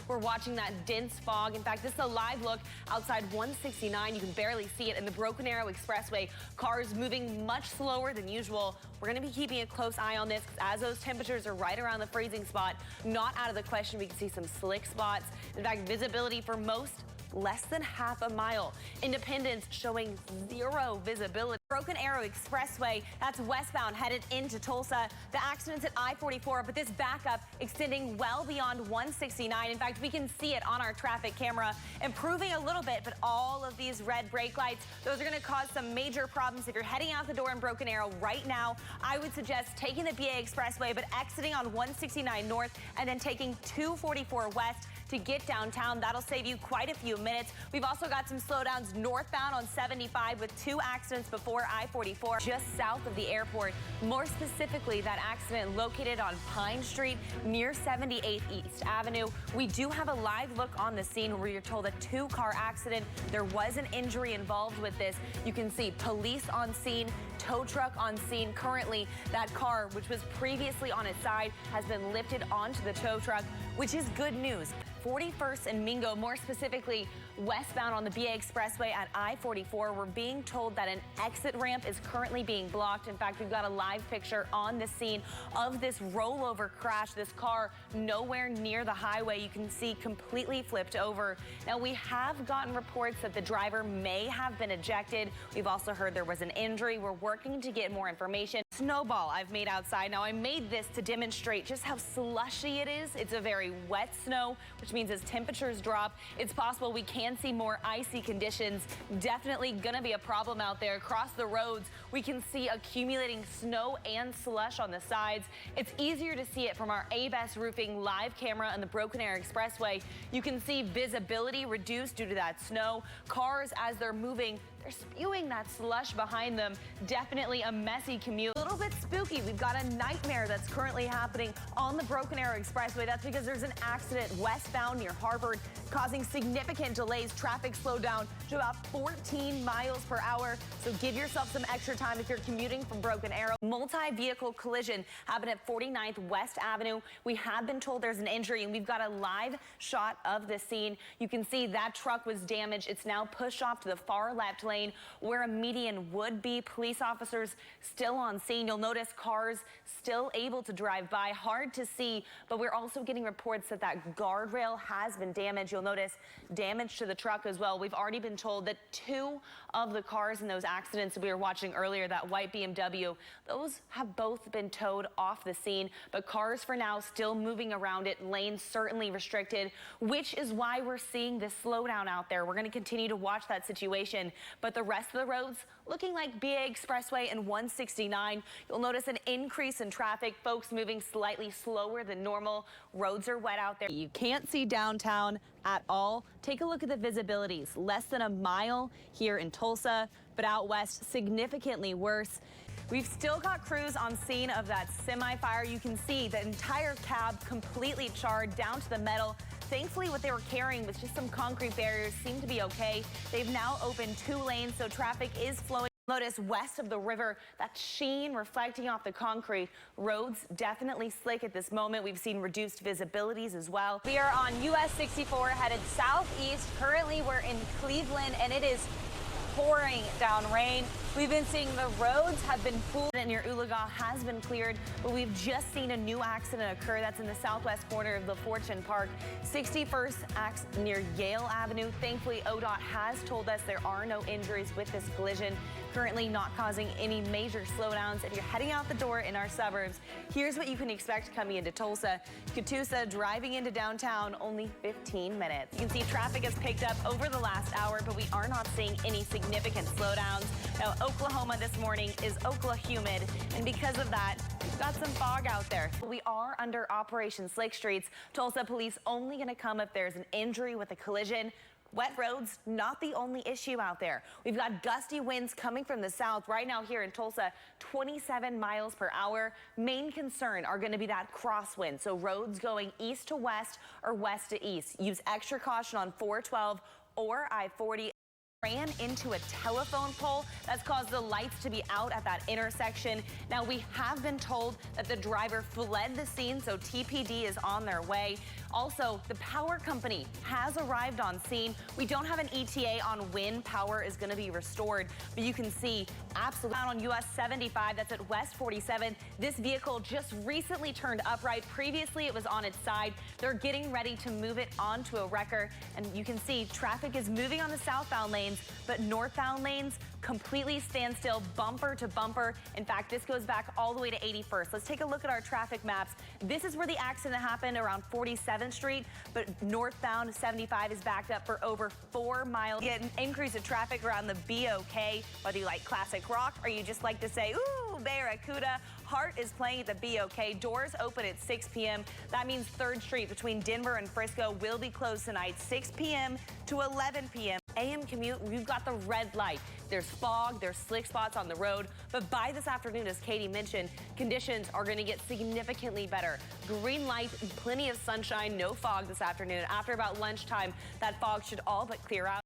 We're watching that dense fog. In fact, this is a live look outside 169. You can barely see it in the Broken Arrow Expressway. Cars moving much slower than usual. We're going to be keeping a close eye on this as those temperatures are right around the freezing spot. Not out of the question. We can see some slick spots. In fact, visibility for most less than half a mile. Independence showing zero visibility. Broken Arrow Expressway, that's westbound headed into Tulsa. The accident's at I-44, but this backup extending well beyond 169. In fact, we can see it on our traffic camera, improving a little bit, but all of these red brake lights, those are going to cause some major problems. If you're heading out the door in Broken Arrow right now, I would suggest taking the BA Expressway, but exiting on 169 north and then taking 244 west to get downtown. That'll save you quite a few minutes. We've also got some slowdowns northbound on 75 with 2 accidents before I-44 just south of the airport. More specifically, that accident located on Pine Street near 78th East Avenue. We do have a live look on the scene where you're told a 2-car accident. There was an injury involved with this. You can see police on scene, tow truck on scene. Currently, that car, which was previously on its side, has been lifted onto the tow truck, which is good news. 41st and Mingo, more specifically westbound on the BA Expressway at I-44. We're being told that an exit ramp is currently being blocked. In fact, we've got a live picture on the scene of this rollover crash. This car nowhere near the highway. You can see completely flipped over. Now, we have gotten reports that the driver may have been ejected. We've also heard there was an injury. We're working to get more information. Snowball I've made outside. Now, I made this to demonstrate just how slushy it is. It's a very wet snow, which means as temperatures drop, it's possible we can see more icy conditions. Definitely gonna be a problem out there. Across the roads, we can see accumulating snow and slush on the sides. It's easier to see it from our A-Best Roofing live camera on the Broken Arrow Expressway. You can see visibility reduced due to that snow. Cars, as they're moving, they're spewing that slush behind them. Definitely a messy commute. A little bit spooky. We've got a nightmare that's currently happening on the Broken Arrow Expressway. That's because there's an accident westbound near Harvard, causing significant delays. Traffic slowed down to about 14 miles per hour. So give yourself some extra time if you're commuting from Broken Arrow. Multi-vehicle collision happened at 49th West Avenue. We have been told there's an injury, and we've got a live shot of the scene. You can see that truck was damaged. It's now pushed off to the far left lane where a median would be. Police officers still on scene. You'll notice cars still able to drive by. Hard to see, but we're also getting reports that that guardrail has been damaged. You'll notice damage to the truck as well. We've already been told that 2 of the cars in those accidents that we were watching earlier, that white BMW, those have both been towed off the scene, but cars for now still moving around it. Lanes certainly restricted, which is why we're seeing this slowdown out there. We're going to continue to watch that situation, but the rest of the roads looking like BA Expressway and 169. You'll notice an increase in traffic. Folks moving slightly slower than normal. Roads are wet out there. You can't see downtown at all. Take a look at the visibilities. Less than a mile here in Tulsa, but out west significantly worse. We've still got crews on scene of that semi-fire. You can see the entire cab completely charred down to the metal. Thankfully, what they were carrying was just some concrete barriers. Seemed to be okay. They've now opened 2 lanes, so traffic is flowing. Notice west of the river, that sheen reflecting off the concrete. Roads definitely slick at this moment. We've seen reduced visibilities as well. We are on US 64 headed southeast. Currently, we're in Cleveland, and it is pouring down rain. We've been seeing the roads have been full. Near Oologah has been cleared, but we've just seen a new accident occur. That's in the southwest corner of the Fortune Park. 61st near Yale Avenue. Thankfully, ODOT has told us there are no injuries with this collision. Currently not causing any major slowdowns. If you're heading out the door in our suburbs, here's what you can expect coming into Tulsa. Catoosa driving into downtown, only 15 minutes. You can see traffic has picked up over the last hour, but we are not seeing any significant slowdowns. Now, Oklahoma this morning is Oklahoma humid, and because of that, we've got some fog out there. We are under Operation Slick Streets. Tulsa police only going to come if there's an injury with a collision. Wet roads, not the only issue out there. We've got gusty winds coming from the south right now here in Tulsa, 27 miles per hour. Main concern are going to be that crosswind, so roads going east to west or west to east. Use extra caution on 412 or I-40. Ran into a telephone pole. That's caused the lights to be out at that intersection. Now, we have been told that the driver fled the scene, so TPD is on their way. Also, the power company has arrived on scene. We don't have an ETA on when power is going to be restored, but you can see absolutely on US 75, that's at West 47. This vehicle just recently turned upright. Previously, it was on its side. They're getting ready to move it onto a wrecker, and you can see traffic is moving on the southbound lanes, but northbound lanes completely stand still, bumper to bumper. In fact, this goes back all the way to 81st. Let's take a look at our traffic maps. This is where the accident happened, around 47th Street, but northbound 75 is backed up for over 4 miles. Get an increase of traffic around the BOK, whether you like classic rock or you just like to say, ooh, Barracuda. Heart is playing at the BOK. Doors open at 6 p.m. That means 3rd Street between Denver and Frisco will be closed tonight, 6 p.m. to 11 p.m. AM commute, we've got the red light. There's fog, there's slick spots on the road, but by this afternoon, as Katie mentioned, conditions are going to get significantly better. Green light, plenty of sunshine, no fog this afternoon. After about lunchtime, that fog should all but clear out.